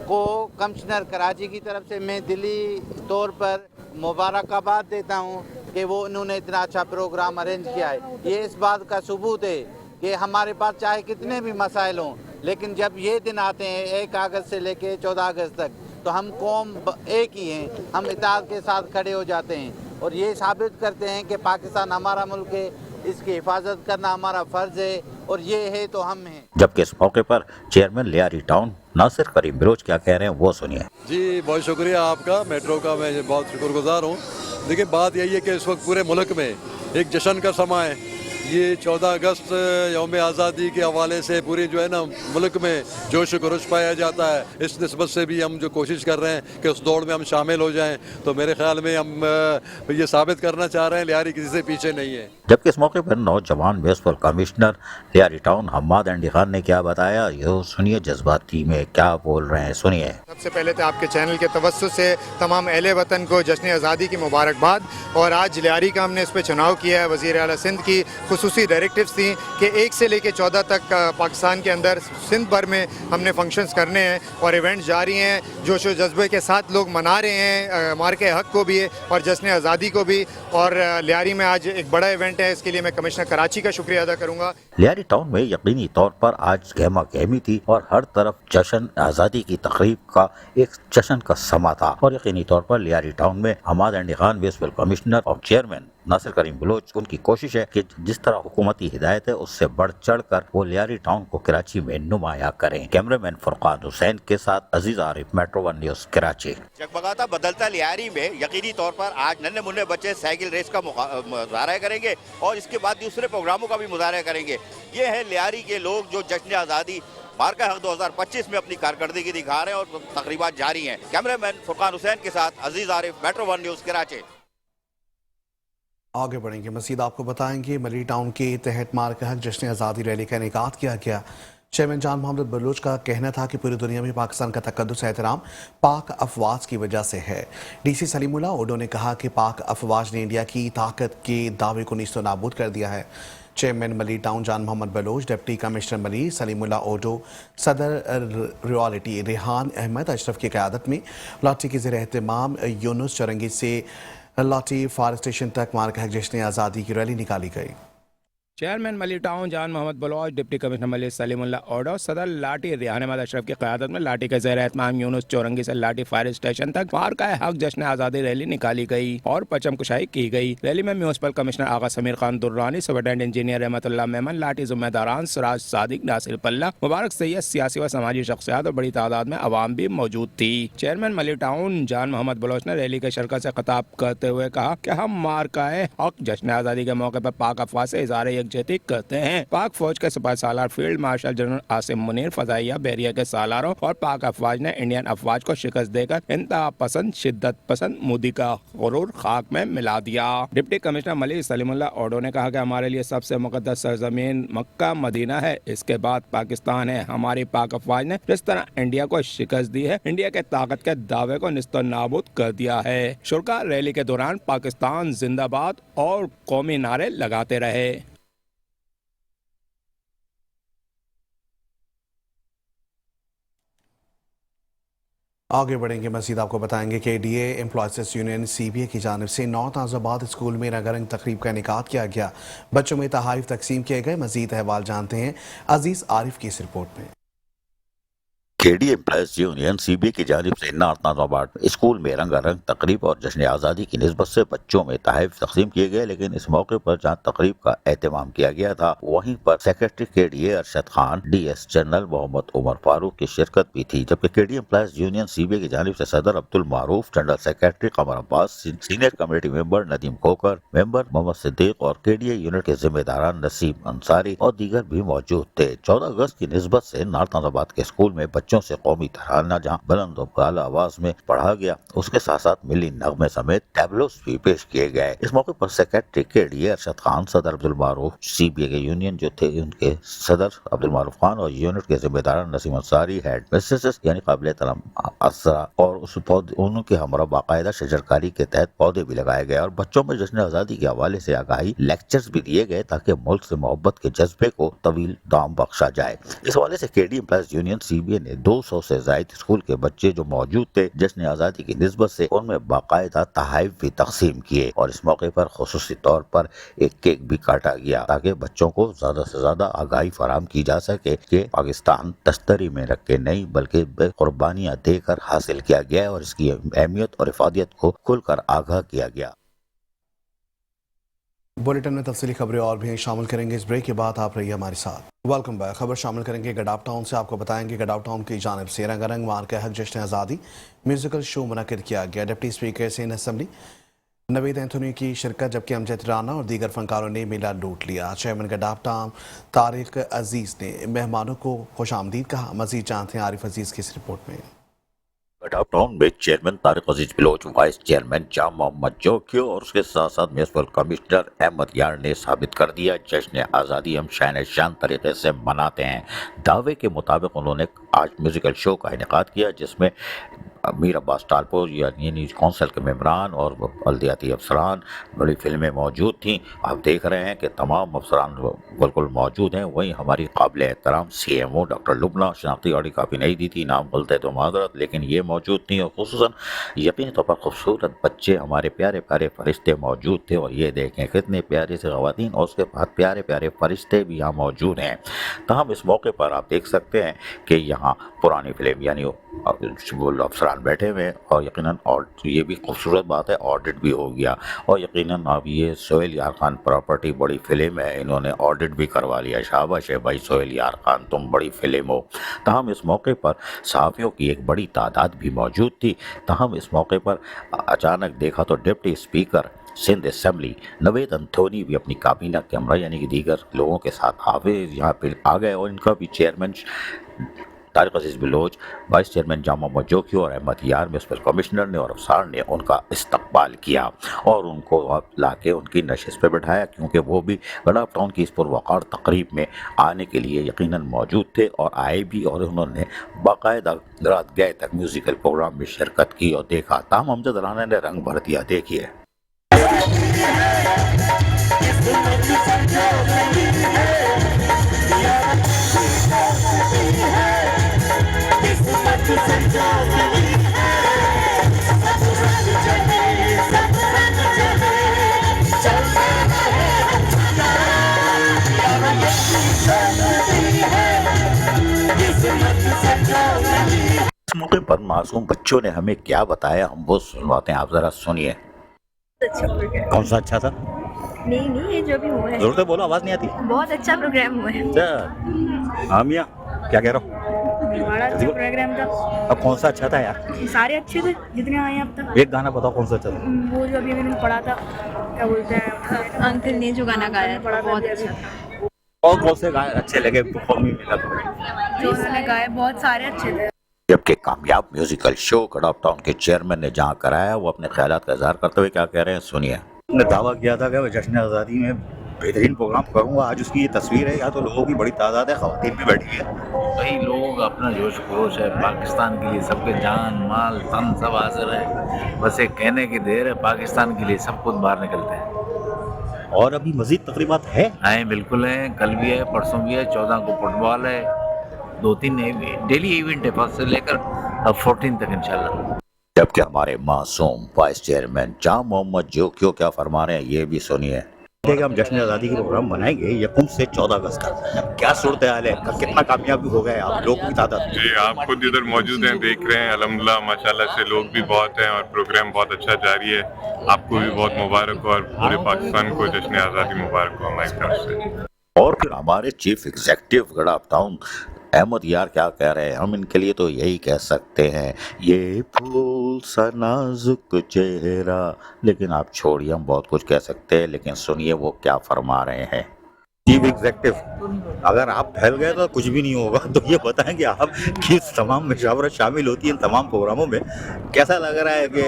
کو کمشنر کراچی کی طرف سے میں دلی طور پر مبارکباد دیتا ہوں کہ وہ انہوں نے اتنا اچھا پروگرام ارینج کیا ہے۔ یہ اس بات کا ثبوت ہے کہ ہمارے پاس چاہے کتنے بھی مسائل ہوں، لیکن جب یہ دن آتے ہیں 1 اگست سے لے کے 14 اگست تک، تو ہم قوم ایک ہی ہیں، ہم اتحاد کے ساتھ کھڑے ہو جاتے ہیں اور یہ ثابت کرتے ہیں کہ پاکستان ہمارا ملک ہے، اس کی حفاظت کرنا ہمارا فرض ہے اور یہ ہے تو ہم ہیں۔ جبکہ اس موقع پر چیئرمین لیاری ٹاؤن ناصر کریم بلوچ کیا کہہ رہے ہیں وہ سنیے۔ جی بہت شکریہ آپ کا، میٹرو کا میں بہت شکر گزار ہوں۔ دیکھیں بات یہی ہے کہ اس وقت پورے ملک میں ایک جشن کا سماں ہے۔ یہ 14 اگست یوم آزادی کے حوالے سے پوری جو ہے نا ملک میں جوش و خروش پایا جاتا ہے، اس نسبت سے بھی ہم جو کوشش کر رہے ہیں کہ اس دوڑ میں ہم شامل ہو جائیں، تو میرے خیال میں ہم یہ ثابت کرنا چاہ رہے ہیں لیاری کسی سے پیچھے نہیں ہے۔ جبکہ اس موقع پر نوجوان municipal commissioner Lyari town Hammad Andy Khan نے کیا بتایا، یہ سنیے جذباتی میں کیا بول رہے ہیں، سنیے۔ سب سے پہلے تو آپ کے چینل کے توسط سے تمام اہل وطن کو جشن آزادی کی مبارکباد، اور آج لیاری کا ہم نے اس پہ چناؤ کیا ہے۔ وزیر اعلیٰ سندھ کی خصوصی ڈائریکٹیوز تھیں کہ 1 سے لے کے 14 تک پاکستان کے اندر سندھ بھر میں ہم نے فنکشنز کرنے ہیں اور ایونٹس جاری ہیں، جوش و جذبے کے ساتھ لوگ منا رہے ہیں مارکے حق کو بھی اور جشن آزادی کو بھی، اور لیاری میں آج ایک بڑا ایونٹ ہے، اس کے لیے میں کمشنر کراچی کا شکریہ ادا کروں گا۔ لیاری ٹاؤن میں یقینی طور پر آج گہما گہمی تھی اور ہر طرف جشن آزادی کی تقریب کا ایک جشن کا سما تھا، اور یقینی طور پر لیاری ٹاؤن میں حماد اینڈی خان میونسپل کمشنر اور چیئرمین ناصر کریم بلوچ، ان کی کوشش ہے کہ جس طرح حکومتی ہدایت ہے اس سے بڑھ چڑھ کر وہ لیاری ٹاؤن کو کراچی میں نمایاں کریں۔ کیمرہ مین فرقان حسین کے ساتھ عزیز عارف، میٹرو 1 نیوز کراچی۔ جگمگاتا بدلتا لیاری میں یقینی طور پر آج ننھے منھے بچے سائیکل ریس کا مظاہرہ کریں گے اور اس کے بعد دوسرے پروگراموں کا بھی مظاہرہ کریں گے۔ یہ ہے لیاری کے لوگ جو جشن آزادی مارکہ حق 2025 میں اپنی کارکردگی دکھا رہے ہیں اور تقریبات جاری ہیں۔ کیمرہ مین فرقان حسین کے ساتھ عزیز عارف، میٹرو 1 نیوز کراچی۔ آگے بڑھیں گے، مزید آپ کو بتائیں گے ملی ٹاؤن کے تحت مارکہ حق جشن آزادی ریلی کا انعقاد کیا گیا۔ چیئرمین جان محمد بلوچ کا کہنا تھا کہ پوری دنیا میں پاکستان کا تقدس احترام پاک افواج کی وجہ سے ہے۔ ڈی سی سلیم اللہ اوڈو نے کہا کہ پاک افواج نے انڈیا کی طاقت کے دعوے کو نیست و نابود کر دیا ہے۔ چیئرمین ملی ٹاؤن جان محمد بلوچ، ڈپٹی کمشنر ملی سلیم اللہ اوڈو، صدر ریالٹی ریحان احمد اشرف کی قیادت میں لاٹھی کے زیر اہتمام یونس چورنگی سے لاٹھی فائر اسٹیشن تک مارکہ حق جشن آزادی کی ریلی نکالی گئی۔ چیئرمین ملی ٹاؤن جان محمد بلوچ، ڈپٹی کمشنر ملی سلیم اللہ اوڈو، صدر لاٹھی ریحان احمد اشرف کی قیادت میں لاٹھی کے زیر اہتمام یونس چورنگی سے لاٹھی فائر اسٹیشن تک مارکہ حق جشن آزادی ریلی نکالی گئی اور پرچم کشائی کی گئی۔ ریلی میں میونسپل کمشنر آغا سمیر خان درانی، سپرنٹینڈنٹ انجینئر رحمت اللہ میمن، لاٹھی ذمہ داران سراج صادق، ناصر پلہ، مبارک سید، سیاسی و سماجی شخصیات اور بڑی تعداد میں عوام بھی موجود تھی۔ چیئرمین ملی ٹاؤن جان محمد بلوچ نے ریلی کے شرکت سے خطاب کرتے ہوئے کہا کہ ہم مارکہ حق جشن آزادی کے موقع پر پاک افواج سے اظہار यकजहती करते हैं। पाक फौज के सिपाही सालार field marshal general Asim Munir, फजाइया बहरिया के सालारों और पाक अफवाज ने इंडियन अफवाज को शिकस्त देकर इंतहा पसंद, शिद्दत पसंद मोदी का गुरूर खाक में मिला दिया। डिप्टी कमिश्नर मलिक सलीमुल्लाह ओडो ने कहा कि हमारे लिए सबसे मुकद्दस सरजमीन मक्का मदीना है, इसके बाद पाकिस्तान है। हमारी पाक अफवाज ने जिस तरह इंडिया को शिकस्त दी है, इंडिया के ताकत के दावे को निस्तो नाबूद कर दिया है। शुरा रैली के दौरान पाकिस्तान जिंदाबाद और कौमी नारे लगाते रहे। आगे बढ़ेंगे, मजीद आपको बताएंगे कि डीए एम्प्लॉयज यूनियन CBA की जानिब से नॉर्थ आज़ाबाद स्कूल में रंगारंग तकरीब का इनेकाद किया गया। बच्चों में तहाइफ तकसीम किए गए। मजीद अहवाल जानते हैं अजीज आरिफ की इस रिपोर्ट में। केडी एम्प्लॉयज यूनियन CBA की जानिब से नॉर्थ आज़ाबाद स्कूल में रंगारंग तकरीब और जश्न आज़ादी की निस्बत से बच्चों में तहफ़ तकसीम किए गए, लेकिन इस मौके पर जहाँ तकरीब का एहतमाम किया गया था, वहीं पर secretary KDA Arshad Khan, DS general Mohammad Umar Farooq की शिरकत भी थी। जबकि केडी एम्प्लॉयज यूनियन CBA की जानिब से सदर Abdul Maroof, general secretary Qamar Abbas, senior committee member Nadeem Khokhar, member Muhammad Siddique और KDA यूनिट के जिम्मेदारान नसीम अंसारी और दीगर भी मौजूद थे। 14 अगस्त की निस्बत से नॉर्थ आज़ाबाद के स्कूल में बच्चों से कौमी तराना जहाँ बुलंद और आवाज में पढ़ा गया, उसके साथ साथ मिली नगमे समेत टैबलोस भी पेश किए गए। इस मौके पर सेक्रेटरी KDA अरशद खान, सदर अब्दुल मारूफ, CBA के यूनियन जो थे उनके सदर अब्दुल मारूफ खान और यूनिट के जिम्मेदार नसीम अंसारी, हेड मिस्ट्रेसेस यानी काबिल एहतराम असरा और उस पौधे उनके हमरा बाकायदा शजरकारी के तहत पौधे भी लगाए गए और बच्चों में जश्न आज़ादी के हवाले से आगाही लेक्चर्स भी दिए गए ताकि मुल्क से मोहब्बत के जज्बे को तवील दाम बख्शा जाए। इस हवाले से केडी एम्प्लॉयज यूनियन CBA ने 200 से जायद स्कूल के बच्चे जो मौजूद थे जश्न आज़ादी की निस्बत से उनमें बाकायदा तहाइफ भी तकसीम किए और इस मौके पर खुसूसी तौर पर एक केक भी काटा गया ताकि बच्चों को ज्यादा से ज्यादा आगाही फराहम की जा सके कि पाकिस्तान तश्तरी में रख के नहीं बल्कि कुर्बानियां देकर हासिल किया गया और इसकी अहमियत और इफादियत को खुलकर आगाह किया गया। बुलेटिन में तफसीली खबरें और भी शामिल करेंगे। इस ब्रेक के बाद आप रहिए हमारे साथ। Welcome back. खबर शामिल करेंगे गडाफ टाउन से। आपको बताएंगे गडाफ टाउन की जानिब से रंगारंग मार्का हक जश्न आज़ादी म्यूजिकल शो मुनक्किद किया गया। डिप्टी स्पीकर से असेंबली नवीद एंथोनी की शिरकत, जबकि अमजद राना और दीगर फनकारों ने मेला लूट लिया। चेयरमैन गडाफ टाउन तारिक अजीज ने मेहमानों को खुश आमदीद कहा। मजीद जानते हैं आरिफ अजीज की इस रिपोर्ट में। गडाफ टाउन में चेयरमैन तारिक अजीज बिलोच, वाइस चेयरमैन जाम मोहम्मद जोकियो और उसके साथ साथ म्युनिसिपल कमिश्नर अहमद यार ने साबित कर दिया जश्न आज़ादी हम शान शान तरीके से मनाते हैं। दावे के मुताबिक उन्होंने आज म्यूजिकल शो का इनेकाद किया जिसमें मीर अब्बास टालपुर यानी कौंसिल के मेम्बरान और बल्दियाती अफसरान, बड़ी फिल्में मौजूद थीं। आप देख रहे हैं कि तमाम अफसरान बिल्कुल मौजूद हैं। वहीं हमारी काबिल एहतराम CMO डॉक्टर लुबना, शनाख्ती गाड़ी काफ़ी नहीं दी थी, नाम गलत है तो माजरत, लेकिन ये मौजूद थी और खुसूसन यकीनी तौर पर खूबसूरत बच्चे, हमारे प्यारे प्यारे फरिश्ते मौजूद थे। और ये देखें कितने प्यारे से ख़वातीन और उसके बाद प्यारे प्यारे फरिश्ते भी यहाँ मौजूद हैं। तमाम इस मौके पर आप देख सकते हैं कि यहाँ पुरानी फिल्म यानी अफसरान बैठे हुए और यकीनन और ये भी खूबसूरत बात है ऑडिट भी हो गया और यकीनन अब ये सोहेल यार खान प्रॉपर्टी बड़ी फिल्म है, इन्होंने ऑडिट भी करवा लिया। शाबाश है भाई सोहेल यार खान, तुम बड़ी फिल्म हो। तहम इस मौके पर सहाफ़ियों की एक बड़ी तादाद भी मौजूद थी। तहम इस मौके पर अचानक देखा तो deputy speaker Sindh assembly Naveed Anthony भी अपनी काबीना के हमरा यानी कि दीगर लोगों के साथ यहाँ पे आ गए और इनका भी चेयरमैन तारिक अजीज बिलोच, वाइस चेयरमैन जाम मोहम्मद जोकियो और अहमद यार म्युनिसिपल कमिश्नर ने और अफसर ने उनका इस्तकबाल किया और उनको लाके उनकी नशिस्त पे बैठाया क्योंकि वो भी गडाफ टाउन की इस पुरवकार तकरीब में आने के लिए यकीनन मौजूद थे और आए भी और उन्होंने बाकायदा रात गए तक म्यूजिकल प्रोग्राम में शिरकत की और देखा। ताहम अमजद राना ने रंग भर दिया। देखिए इस मौके पर मासूम बच्चों ने हमें क्या बताया हम वो सुनवाते हैं, आप जरा सुनिए। अच्छा प्रोग्राम। कौन सा अच्छा था? नहीं ये जो भी हुआ है। जोर से बोलो, आवाज नहीं आती। बहुत अच्छा प्रोग्राम हुआ है। अच्छा, आमिया क्या कह रहा हूँ? बड़ा अच्छा प्रोग्राम था। अब कौन सा अच्छा था यार? सारे अच्छे थे जितने आए अब तक। एक गाना बताओ कौन सा अच्छा था? वो जो अभी मैंने पढ़ा था, क्या बोलते हैं, अंकल ने जो गाना गाया था बहुत अच्छा था। और कौन से गाने अच्छे लगे परफॉर्मिंग में तुम्हें? जो उन्होंने गाए बहुत सारे अच्छे थे। जबकि कामयाब म्यूजिकल शो कड़ाप टाउन के चेयरमैन ने जहां कराया, वो अपने ख्यालात का इजहार करते हुए क्या कह रहे हैं, सुनिए। ने दावा किया था कि मैं जश्न आज़ादी में बेहतरीन प्रोग्राम करूंगा। आज उसकी ये तस्वीर है, या तो लोगों की बड़ी तादाद है, खवातीन भी बैठी है। भाई लोग अपना जोश खरोश है पाकिस्तान के लिए, सबके जान माल तन सब हाजिर है, बस एक कहने की देर है, पाकिस्तान के लिए सब कुछ बाहर निकलते हैं। और अभी मजीद तकरीबात है? हैं बिल्कुल है, कल भी है, परसों भी है, 14 को फुटबॉल है, 2-3 डेली इवेंट है, फर्स्ट से लेकर अब 14 तक इंशाल्लाह। जबकि हमारे मासूम वाइस चेयरमैन जाम मोहम्मद जो क्यों क्या फरमा रहे हैं, ये भी सुनिए। हम जश्न आज़ादी के प्रोग्राम बनाएंगे यकम से 14 अगस्त तक। क्या सूरत हाल है, कितना कामयाबी हो गए आप लोगों की तादाद? जी आप खुद इधर मौजूद हैं, देख रहे हैं, अल्हम्दुलिल्लाह माशाल्लाह से लोग भी बहुत हैं और प्रोग्राम बहुत अच्छा जारी है। आपको भी बहुत मुबारक हो और पूरे पाकिस्तान को जश्न आज़ादी मुबारक हो हमारी तरफ से। और फिर हमारे चीफ एग्जीक्यूटिव कड़ाप टाउन अहमद यार क्या कह रहे हैं, हम इनके लिए तो यही कह सकते हैं, ये फूल सा नाजुक चेहरा। लेकिन आप छोड़िए, हम बहुत कुछ कह सकते हैं, लेकिन सुनिए वो क्या फरमा रहे हैं। चीफ एग्जीक्यूटिव, अगर आप फैल गए तो कुछ भी नहीं होगा, तो ये बताएं कि आप किस तमाम मशावरत शामिल होती है इन तमाम प्रोग्रामों में। कैसा लग रहा है कि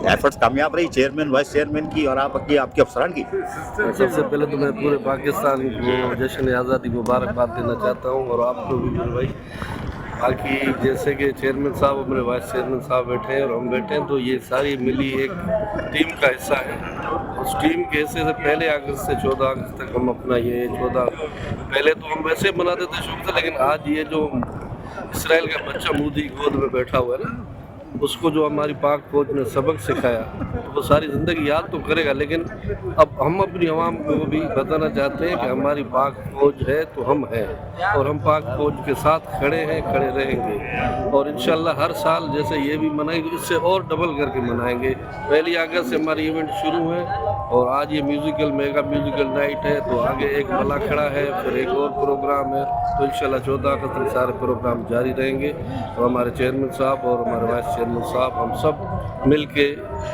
एफर्ट्स कामयाब रही चेयरमैन वाइस चेयरमैन की और आपकी अफसरान की? सबसे पहले तो मैं पूरे पाकिस्तान को जश्न आज़ादी मुबारकबाद देना चाहता हूँ, और आपको भी मेरे भाई। बाकी जैसे कि चेयरमैन साहब और मेरे वाइस चेयरमैन साहब बैठे हैं और हम बैठे हैं, तो ये सारी मिली एक टीम का हिस्सा है। उस टीम के हिस्से से पहले अगस्त से 14 अगस्त तक हम अपना ये 14, पहले तो हम वैसे मनाते थे शुरू से, लेकिन आज ये जो इसराइल का बच्चा मूदी गोद में बैठा हुआ है ना, उसको जो हमारी पाक फौज ने सबक सिखाया, तो वो सारी ज़िंदगी याद तो करेगा। लेकिन अब हम अपनी आवाम को भी बताना चाहते हैं कि हमारी पाक फौज है तो हम हैं, और हम पाक फौज के साथ खड़े हैं, खड़े रहेंगे। और इंशाल्लाह हर साल जैसे ये भी मनाएंगे, इससे और डबल करके मनाएंगे। 1 अगस्त से हमारी इवेंट शुरू है, और आज ये मेगा म्यूज़िकल नाइट है, तो आगे एक मला खड़ा है, फिर एक और प्रोग्राम है, तो इंशाल्लाह 14 अगस्त तक सारे प्रोग्राम जारी रहेंगे। और हमारे चेयरमैन साहब और हमारे वाइस चेयरमैन साहब, हम सब मिल के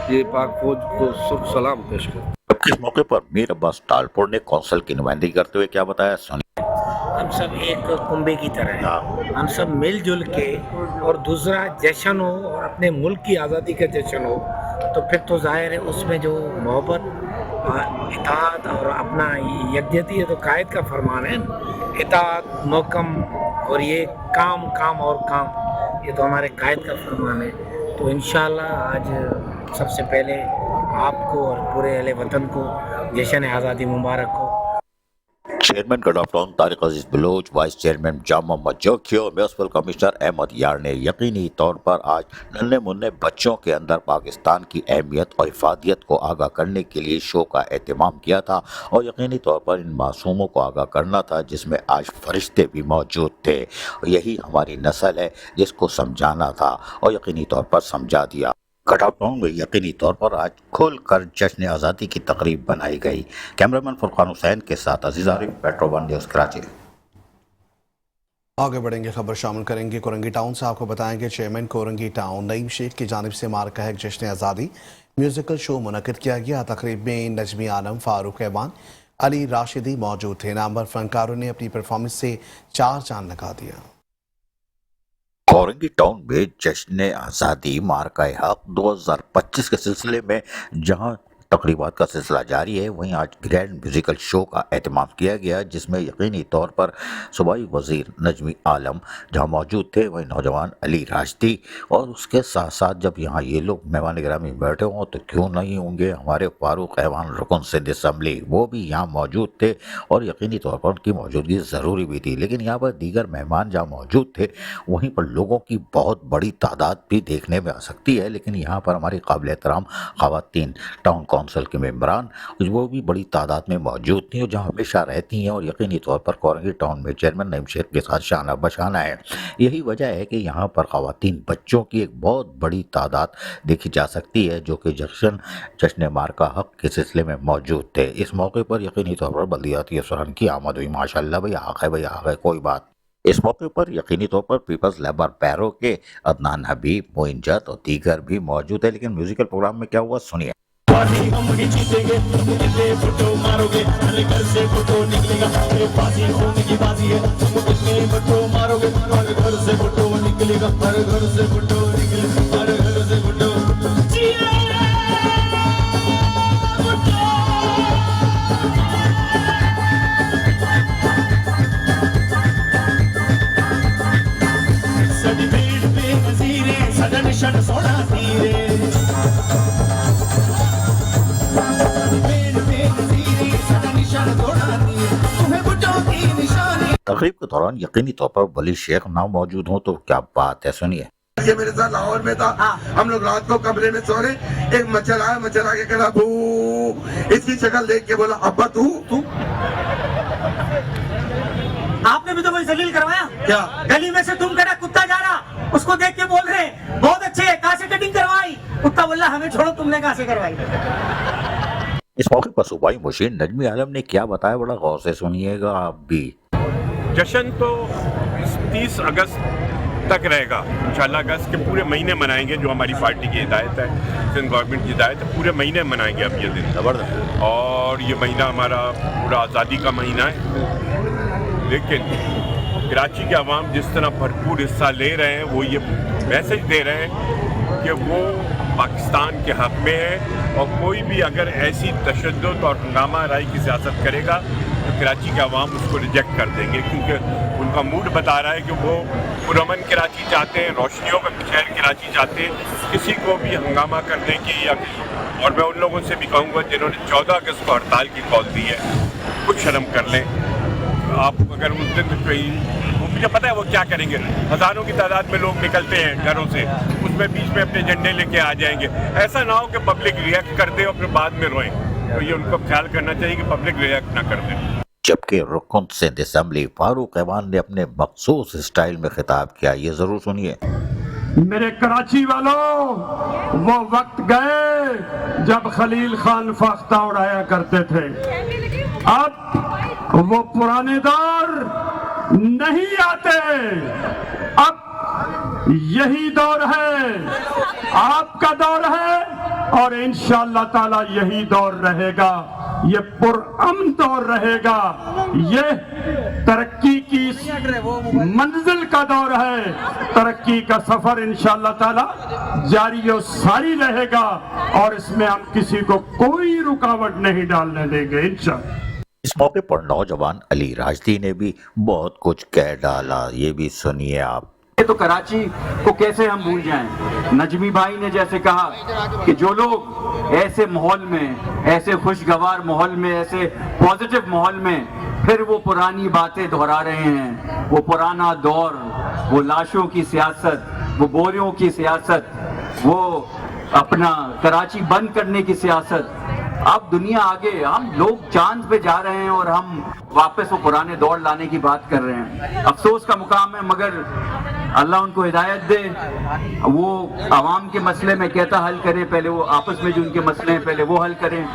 ये पाक फौज को शुभ सलाम पेश करते। इस मौके पर मीर अब्बास टालपुर ने कौंसिल की नुमाइंदगी करते हुए क्या बताया, सुनिए। हम सब एक कुंबे की तरह हैं, हम सब मिलजुल के, और दूसरा जश्न हो और अपने मुल्क की आज़ादी का जश्न हो, तो फिर तो जाहिर है उसमें जो मोहब्बत, इताअत और अपना यकजहती है, तो कायद का फरमान है, इताअत मोहकम, और ये काम और काम, ये तो हमारे कायद का फरमान है। तो इंशाअल्लाह आज सबसे पहले आपको और पूरे अहले वतन को जश्न आज़ादी मुबारक हो। चेयरमैन कड़ाप टाउन तारिक अजीज बलोच, वाइस चेयरमैन जाम मोहम्मद जोखी और म्यूनिसिपल कमिश्नर अहमद यार ने यकीनी तौर पर आज नन्हे मुन्ने बच्चों के अंदर पाकिस्तान की अहमियत और हिफाजियत को आगाह करने के लिए शो का एहतमाम किया था, और यकीनी तौर पर इन मासूमों को आगाह करना था जिसमें आज फरिश्ते भी मौजूद थे। यही हमारी नस्ल है जिसको समझाना था, और यकीनी तौर पर समझा दिया। कड़ाप टाउन में यकीनी तौर पर आज खुल कर जश्न आज़ादी की तकरीब बनाई गई। कैमरामैन फुरकान हुसैन के साथ Aziz Arif, Petro One news Karachi. आगे बढ़ेंगे, खबर शामिल करेंगे कोरंगी टाउन से। आपको बताएं कि चेयरमैन कोरंगी टाउन नईम शेख की जानिब से मार्का है जश्न आज़ादी म्यूजिकल शो मुनक़िद किया गया। तकरीब में नजमी आलम, फारूक ऐवान, अली राशिदी मौजूद थे। नामवर फनकारों ने अपनी परफॉर्मेंस से 4 चांद लगा दिया। कोरंगी टाउन में जश्न आज़ादी मार्का हक 2025 के सिलसिले में जहां तकरीबात का सिलसिला जारी है, वहीं आज ग्रैंड म्यूजिकल शो का एहतमाम किया गया, जिसमें यकीनी तौर पर सूबाई वज़ीर नजमी आलम जहां मौजूद थे, वहीं नौजवान अली राशिदी, और उसके साथ साथ जब यहाँ ये लोग मेहमान गिरामी बैठे हों तो क्यों नहीं होंगे हमारे फारूक ऐवान रुकन सिंध असम्बली, वो भी यहाँ मौजूद थे, और यकीनी तौर पर उनकी मौजूदगी ज़रूरी भी थी। लेकिन यहाँ पर दीगर मेहमान जहाँ मौजूद थे, वहीं पर लोगों की बहुत बड़ी तादाद भी देखने में आ सकती है। लेकिन यहाँ पर हमारी काबिल एहतराम ख़वातीन टाउन कौंसिल के मेंबरान, वो भी बड़ी तादाद में मौजूद थी, और जहाँ हमेशा रहती हैं, और यकीनी तौर पर कोरंगी टाउन में चेयरमैन नईम शेख के साथ शाना बशाना है। यही वजह है कि यहाँ पर ख़वातीन बच्चों की एक बहुत बड़ी तादाद देखी जा सकती है, जो कि जश्न मार्का हक के सिलसिले में मौजूद थे। इस मौके पर यकीनी तौर पर बल्दियाती अफसरान की आमद हुई। माशाअल्लाह भाई, हक़ है भाई, हक़ है, कोई बात इस मौके पर यकीनी तौर पर पीपल्स लेबर पैरो के अदनान हबीब, मोइन जत और दीगर भी मौजूद है। लेकिन म्यूजिकल प्रोग्राम में क्या हुआ सुनिए। हम ही जीतेंगे, तुम कितने फोटो मारोगे, हर घर से फोटो निकलेगा, ये बाजी होने की बाजी है, तुम कितने फोटो मारोगे, हर घर से फोटो निकलेगा, हर घर से फोटो निकलेगा, हर घर से फोटो। सदी भीड़ पे नजीरे, सदन शन सोना तीरे, तकरीब के दौरान यकीनी तौर पर वली शेख ना मौजूद हो तो क्या बात है, सुनिए। ये मेरे साथ लाहौर में था, हम लोग रात को कमरे में सो रहे, एक मच्छर आया, मच्छर आके कहा भू, इसकी शक्ल देख के बोला अब्बा तू आपने भी तो कोई जलील करवाया क्या? गली में से तुम करा कुत्ता जा रहा, उसको देख के बोल रहे बहुत अच्छे, कहाँ से कटिंग करवाई, कुत्ता बोला हमें छोड़ो, तुमने कहाँ से करवाई। इस मौके पर सूबाई मुशीर नजमी आलम ने क्या बताया, बड़ा गौर से सुनिएगा आप भी। जश्न तो 30 अगस्त तक रहेगा इंशाल्लाह। अगस्त के पूरे महीने मनाएंगे, जो हमारी पार्टी की हिदायत है, सिंध गवर्नमेंट की हिदायत है, पूरे महीने मनाएंगे अब ये दिन जबरदस्त। और ये महीना हमारा पूरा आज़ादी का महीना है। लेकिन कराची के अवाम जिस तरह भरपूर हिस्सा ले रहे हैं, वो ये मैसेज दे रहे हैं कि वो पाकिस्तान के हक़ में है, और कोई भी अगर ऐसी तशद्दुद और हंगामा राई की सियासत करेगा तो कराची के अवाम उसको रिजेक्ट कर देंगे, क्योंकि उनका मूड बता रहा है कि वो पुरअमन कराची चाहते हैं, रोशनियों का शहर कराची चाहते हैं, किसी को भी हंगामा करने की या और मैं उन लोगों से भी कहूँगा जिन्होंने 14 अगस्त को हड़ताल की कॉल दी है, कुछ शर्म कर लें। आप अगर उस दिन मुझे पता है वो क्या करेंगे, हज़ारों की तादाद में लोग निकलते हैं घरों से, उसमें बीच में अपने झंडे लेके आ जाएंगे। ऐसा ना हो कि पब्लिक रिएक्ट कर दे और फिर बाद में रोएं, तो ये उनको ख्याल करना चाहिए कि पब्लिक रिएक्ट ना कर दे। जबकि रुकन सिंध असेंबली फारूक ऐवान ने अपने मखसूस स्टाइल में खिताब किया, ये जरूर सुनिए। मेरे कराची वालों, वो वक्त गए जब खलील खान फाख्ता उड़ाया करते थे, अब वो पुराने दौर नहीं आते, अब यही दौर है, आपका दौर है, और इंशाअल्लाह ताला यही दौर रहेगा, ये पुरअमन दौर रहेगा, ये तरक्की की मंजिल का दौर है, तरक्की का सफर इंशाअल्लाह ताला जारी और सारी रहेगा, और इसमें हम किसी को कोई रुकावट नहीं डालने देंगे इंशाअल्लाह। इस मौके पर नौजवान अली राजदी ने भी बहुत कुछ कह डाला, ये भी सुनिए आप। तो कराची को कैसे हम भूल जाएं। नजमी भाई ने जैसे कहा कि जो लोग ऐसे माहौल में, ऐसे खुशगवार माहौल में, ऐसे पॉजिटिव माहौल में फिर वो पुरानी बातें दोहरा रहे हैं, वो पुराना दौर, वो लाशों की सियासत, वो बोरियों की सियासत, वो अपना कराची बंद करने की सियासत। अब दुनिया आगे, हम लोग चांद पे जा रहे हैं और हम वापस वो पुराने दौर लाने की बात कर रहे हैं। अफसोस का मुकाम है, मगर अल्लाह उनको हिदायत दे, वो आवाम के मसले में कहता हल करे, पहले वो आपस में जो उनके मसले हैं पहले वो हल करें।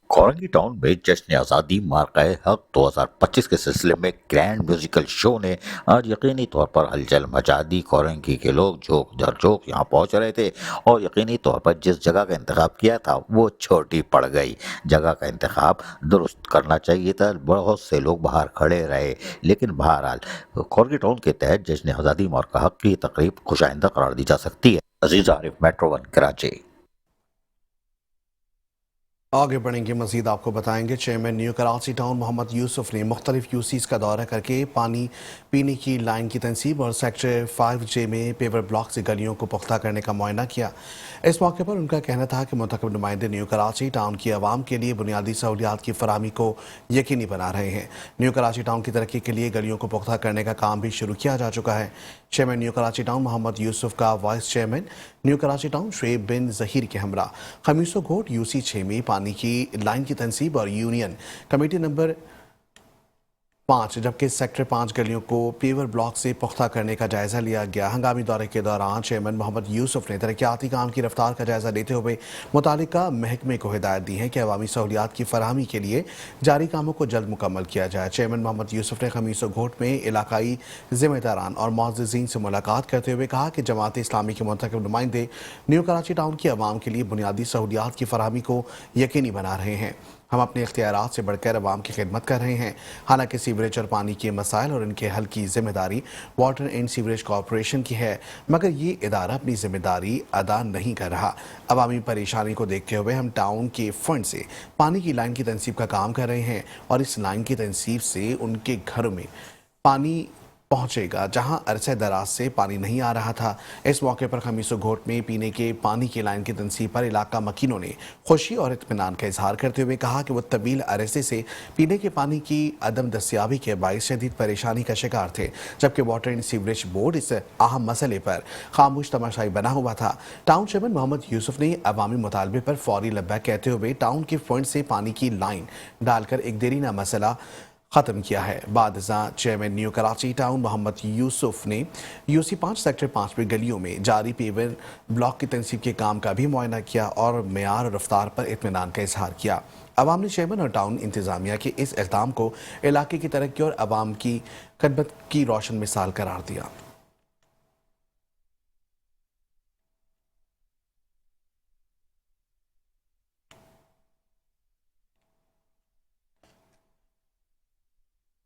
कोरंगी टाउन में जश्न आज़ादी मार्काए हक 2025 के सिलसिले में ग्रैंड म्यूजिकल शो ने आज यकीनी तौर पर हलचल मचा दी। कोरंगी के लोग झोंक दर झोंक यहाँ पहुँच रहे थे और यकीनी तौर पर जिस जगह का इंतखाब किया था वो छोटी पड़ गई। जगह का इंतखाब दुरुस्त करना चाहिए था, बहुत से लोग बाहर खड़े रहे, लेकिन बहरहाल कोरंगी टाउन के तहत जश्न आज़ादी मार्का हक की तकरीब खुशाइंदा करार दी जा सकती है। अजीज आरिफ, मेट्रो 1 कराची। आगे बढ़ेंगे, मजीद आपको बताएंगे। Chairman new Karachi town Mohammad Yousuf ने मुख्तलिफ यूसीज का दौरा करके पानी पीने की लाइन की तनसीब और सेक्टर 5J में पेवर ब्लॉक से गलियों को पुख्ता करने का मुआयना किया। इस मौके पर उनका कहना था कि मुंतखब नुमाइंदे न्यू कराची टाउन की आवाम के लिए बुनियादी सहूलियात की फराहमी को यकीनी बना रहे हैं। न्यू कराची टाउन की तरक्की के लिए गलियों को पुख्ता करने का काम भी शुरू किया जा चुका है। Chairman new Karachi town Mohammad Yousuf का vice chairman new Karachi town Shoaib bin Zaheer के हमरा खमीसो घोट UC 6 में पानी की लाइन की तनसीब और यूनियन कमेटी नंबर 5 जबकि सेक्टर 5 गलियों को पेवर ब्लॉक से पुख्ता करने का जायजा लिया गया। हंगामी दौरे के दौरान चेयरमैन मोहम्मद यूसुफ ने तरक्याती काम की रफ्तार का जायजा लेते हुए मुतालिका महकमे को हिदायत दी है कि अवामी सहूलियात की फराहमी के लिए जारी कामों को जल्द मुकम्मल किया जाए। चेयरमैन मोहम्मद यूसुफ ने खमीस घोट में इलाकाई जिम्मेदारान और मुअज़्ज़िज़ीन से मुलाकात करते हुए कहा कि जमात इस्लामी के मुंतखब नुमाइंदे न्यू कराची टाउन की आवाम के लिए बुनियादी सहूलियात की फराहमी को यकीनी बना रहे हैं। हम अपने इख्तियारात से बढ़कर अवाम की खिदमत कर रहे हैं। हालांकि सीवरेज और पानी के मसाइल और इनके हल की जिम्मेदारी वाटर एंड सीवरेज कॉरपोरेशन की है, मगर ये इदारा अपनी जिम्मेदारी अदा नहीं कर रहा। अवामी परेशानी को देखते हुए हम टाउन के फंड से पानी की लाइन की तनसीब का काम कर रहे हैं और इस लाइन की तनसीब से उनके घरों में पानी पहुंचेगा जहां अरसे दराज से पानी नहीं आ रहा था। इस मौके पर खमीसो घोट में पीने के पानी की लाइन की तनसीब पर इलाका मकीनों ने खुशी और इत्मीनान का इजहार करते हुए कहा कि वो तवील अरसे से पीने के पानी की अदम दस्तियाबी के बाइस शदीद परेशानी का शिकार थे, जबकि वाटर एंड सीवरेज बोर्ड इस अहम मसले पर खामोश तमाशाई बना हुआ था। टाउन चेयरमैन मोहम्मद यूसुफ ने अवामी मुतालबे पर फौरी लब्बैक कहते हुए टाउन के फंड से पानी की लाइन डालकर एक देरीना मसला ख़त्म किया है। बादशाह chairman new Karachi town Mohammad Yousuf ने यूसी 5 सेक्टर 5 में गलियों में जारी पेवर ब्लॉक की तनसीब के काम का भी मुआयना किया और मेयार और रफ्तार पर इत्मीनान का इजहार किया। अवाम ने चेयरमैन और टाउन इंतजामिया के इस इक़दाम को इलाके की तरक्की और अवाम की खिदमत की रोशन मिसाल करार दिया।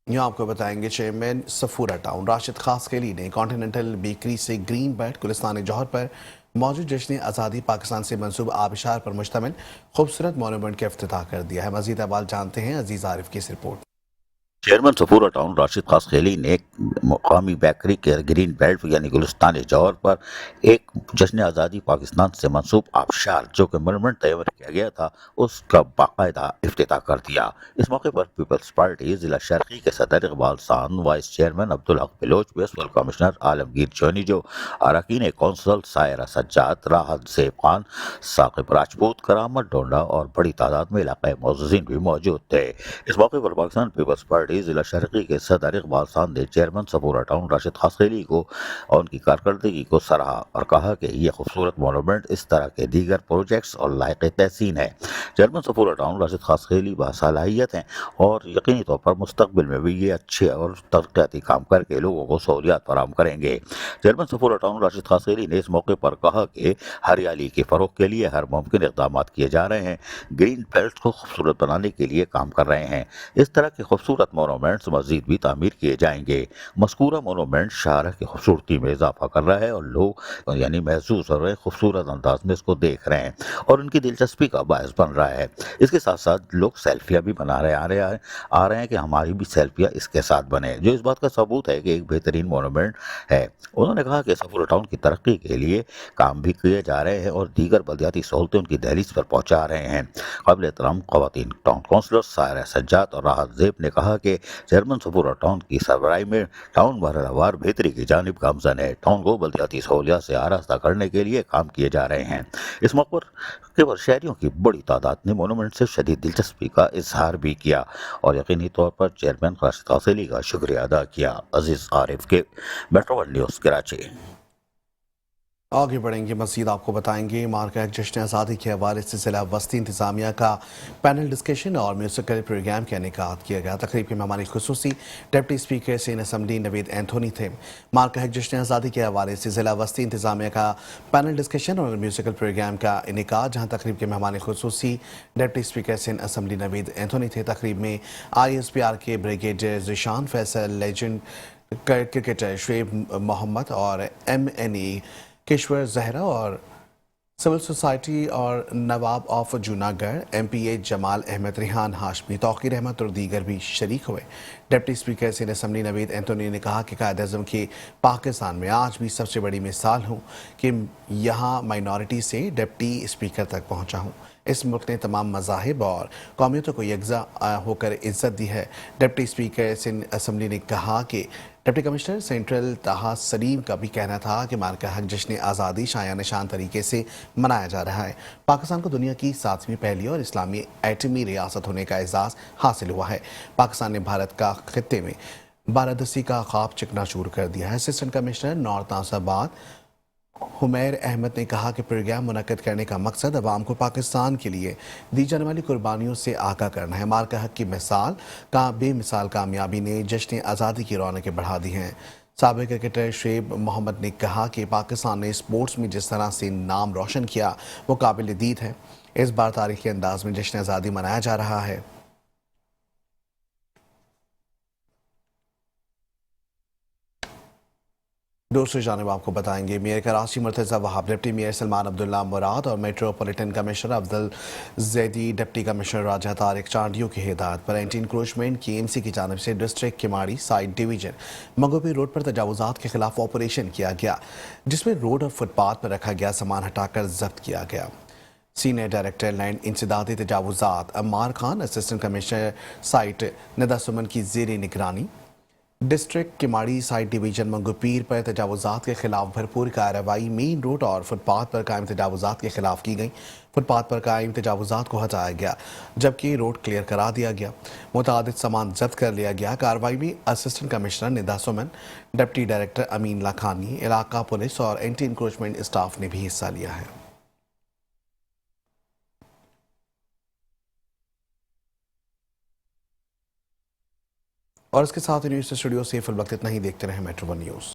यहाँ आपको बताएंगे चेयरमैन सफूरा टाउन राशिद खासकेली ने कॉन्टिनेंटल बेकरी से ग्रीन बेल्ट गुलिस्तान जौहर पर मौजूद जश्न आज़ादी पाकिस्तान से मंसूब आबिशार पर मुश्तमिल खूबसूरत मोनूमेंट का इफ्तिताह कर दिया है। मज़ीद अहवाल जानते हैं अजीज़ आरिफ की इस report. Chairman Safoora town Rashid Khaskheli ने मुकामी बेकरी के ग्रीन बेल्ट यानी गुलिस्तान जौहर पर एक जश्न आज़ादी पाकिस्तान से मंसूब आबशार जो कि मोनूमेंट तैयार किया गया था उसका बाकायदा इफ्तिताह कर दिया। इस मौके पर पीपल्स पार्टी ज़िला शर्की के सदर इकबाल सान, vice chairman Abdul Haq Bloch, municipal commissioner Alamgir चौनीजो, अरकान कौंसल सायरा सज्जाद, राहत ज़ेब खान, साकिब राजपूत, करामत डोंडा और बड़ी तादाद में इलाकाई मुअज़्ज़िज़ीन भी मौजूद थे। इस मौके पर पाकिस्तान पीपल्स पार्टी जिला शर्की के सदर इकबाल सान ने चेयरमैन सफूरा टाउन राशिद खासखेली को और उनकी कारकर्दगी को सराहा और कहा कि यह खूबसूरत मोनूमेंट इस तरह के दीगर प्रोजेक्ट्स और लायक तहसीन है। चेयरमैन सफूरा टाउन राशिद खासखेली बासलाहियत हैं और यकीनी तौर पर मुस्तकबिल में भी ये अच्छे और तरक्याती काम करके लोगों को सहूलियात फराहम करेंगे। चेयरमैन सफूरा टाउन राशिद खासखेली ने इस मौके पर कहा कि हरियाली के फ़रोग के लिए हर मुमकिन इक़दाम किए जा रहे हैं, ग्रीन बेल्ट को खूबसूरत बनाने के लिए काम कर रहे हैं। इस तरह के खूबसूरत मोनूमेंट्स मज़ीद भी तामीर किए जाएंगे। मज़कूरा मोनूमेंट शाहरा की खूबसूरती में इजाफा कर रहा है और लोग यानी महसूस हो रहे खूबसूरत अंदाज में इसको देख रहे हैं और उनकी दिलचस्पी का बायस बन रहा है। इसके साथ साथ लोग सेल्फियाँ भी बना रहे आ रहे हैं कि हमारी भी सेल्फियाँ इसके साथ बने, जो इस बात का सबूत है कि एक बेहतरीन मोनूमेंट है। उन्होंने कहा कि सफूरा टाउन की तरक्की के लिए काम भी किए जा रहे हैं और दीगर बलदियाती सहूलतें उनकी दहलीज पर पहुँचा रहे हैं। काबिल एहतराम ख़वातीन टाउन काउंसलर सायरा सज्जाद और राहत ज़ेब ने कहा कि चेयरमैन सफूरा टाउन की सरबराही में टाउन मरहलावार बेहतरी की जानिब गामजन है। टाउन को बलदियाती सहूलियात से आरास्ता करने के लिए काम किए जा रहे हैं। इस मौके पर शहरियों की बड़ी तादाद ने मोनूमेंट से शदीद दिलचस्पी का इजहार भी किया और यकीनी तौर पर चेयरमैन राशिद खासखेली का शुक्रिया अदा किया। अजीज आरिफ के मेट्रो वर्ल्ड न्यूज़ कराची। आगे बढ़ेंगे, मज़ीद आपको बताएंगे मार्का जश्न आज़ादी के हवाले से ज़िला वस्ती इंतज़ामिया का पैनल डिस्कशन और म्यूजिकल प्रोग्राम का इनेकाद किया गया। तकरीब में हमारी खुसूसी डिप्टी स्पीकर से असम्बली नवीद एंथोनी थे। मार्का जश्न आज़ादी के हवाले से ज़िला वस्ती इंतज़ामिया का पैनल डिस्कशन और म्यूजिकल प्रोग्राम का इनेकाद, जहाँ तकरीब के मेहमान खुसूसी डिप्टी स्पीकर से असम्बली नवीद एंथोनी थे। तकरीब में ISPR के brigadier Zeeshan Faisal, legend cricketer Shoaib Mohammad और MNA किश्वर जहरा और सिविल सोसाइटी और नवाब ऑफ जूनागढ़ MPA जमाल अहमद, रिहान हाशमी, तौकीर अहमद और दीगर भी शरीक हुए। डिप्टी स्पीकर से असम्बली नवीद एंथोनी ने कहा कि कायद-ए-आज़म के पाकिस्तान में आज भी सबसे बड़ी मिसाल हूँ कि यहाँ माइनॉरिटी से डिप्टी स्पीकर तक पहुँचा हूँ। इस मुल्क ने तमाम मज़ाहिब और कौमियतों को यकजा होकर इज़्ज़त दी है। डिप्टी स्पीकर से असम्बली ने कहा कि डिप्टी कमिश्नर सेंट्रल ताहा सलीम का भी कहना था कि मार्का हक जश्न आज़ादी शायान शान तरीके से मनाया जा रहा है। पाकिस्तान को दुनिया की 7वीं पहली और इस्लामी एटमी रियासत होने का एजाज़ हासिल हुआ है। पाकिस्तान ने भारत का खित्ते में बारादस्ती का ख्वाब चकनाचूर कर दिया है। Assistant commissioner north आसाबाद Humair Ahmad ने कहा कि प्रोग्राम मुनक्कद करने का मकसद अवाम को पाकिस्तान के लिए दी जाने वाली कुर्बानियों से आगाह करना है। मार्का हक की बेमिसाल कामयाबी ने जश्न आज़ादी की रौनकें बढ़ा दी हैं। साबिक क्रिकेटर शुएब मोहम्मद ने कहा कि पाकिस्तान ने स्पोर्ट्स में जिस तरह से नाम रोशन किया वो काबिल दीद है। इस बार तारीखी अंदाज में जश्न आज़ादी मनाया जा रहा है। दूसरी जानिब आपको बताएंगे mayor Karachi Murtaza Wahab, deputy mayor Salman Abdullah Murad और metropolitan commissioner Afzal Zaidi deputy commissioner Raja Tariq Chandio की हिदायत पर एंटी इंक्रोचमेंट KMC की जानिब से डिस्ट्रिक्ट किमाड़ी साइड डिवीजन मंगोपी रोड पर तजावुजात के खिलाफ ऑपरेशन किया गया, जिसमें रोड और फुटपाथ पर रखा गया सामान हटाकर जब्त किया गया। सीनियर डायरेक्टर लैंड इंसदादी तजावुजात Ammar Khan, assistant commissioner site Nida Suman की ज़ेर निगरानी district Keamari site division Manghopir पर तजावुजात के खिलाफ भरपूर कार्रवाई मेन रोड और फुटपाथ पर कायम तजावुजात के खिलाफ की गई। फुटपाथ पर कायम तजावुजात को हटाया गया जबकि रोड क्लियर करा दिया गया। मुतादिद सामान जब्त कर लिया गया। कार्रवाई में असिस्टेंट कमिश्नर निदा सुमन, डिप्टी डायरेक्टर अमीन लाखानी, इलाका पुलिस और एंटी इंक्रोचमेंट स्टाफ ने भी हिस्सा लिया है। और इसके साथ न्यूज़ स्टूडियो से फिल वक्त इतना ही। देखते रहे मेट्रो वन न्यूज़।